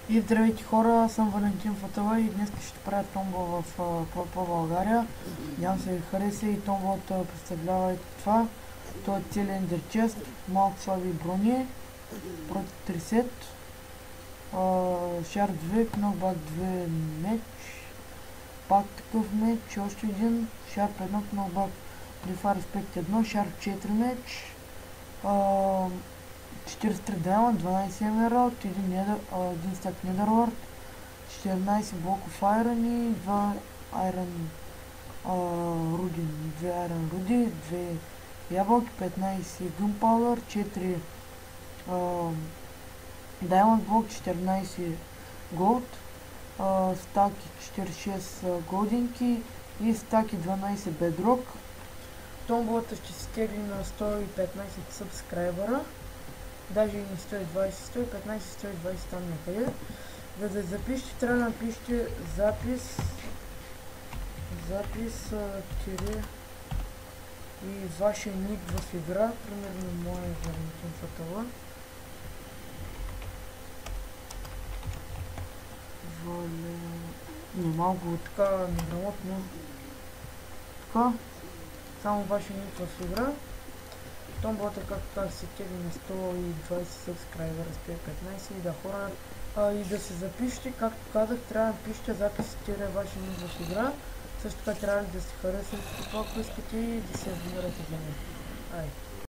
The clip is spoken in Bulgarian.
И здравейте хора, аз съм Валентин Фатова и днес ще правя томбо в Пропа България. Надявам се ви хареса и томбото представлява това. Той е цилиндър чест, малко слаби брони, против 3 сет, шар 2, кнокбак 2 меч, пак такъв меч, още един, шарп 1, кнокбак при респект 1, шарп 4 меч, 43 даймонд, 12 емералд, един стак недърлорд, 14 блоков айрон и 2 айрон руди, 2 айрон руди, 2 ябълки, 15 гънпаудър, 4 даймонд блок, 14 голд, стаки 46 голдинки и стаки 12 бедрок. Томболата ще се тегли на 115 сабскрайбъра. Даже и не 120, 115, 120 там някъде. За да запишете, трябва да напишете запис тире и вашия ник в игра, примерно моя Валентин Фатова. Не малко така неграмотно. Така, само вашия ник в игра. Томболата, както казах, се тегли на 120 сабскрайбера с 15 и да хора. И да се запишете, както казах, трябва да напишете записите вашия ник в игра. Също така трябва да се харесате това, ако искате и да се абонирате за мен.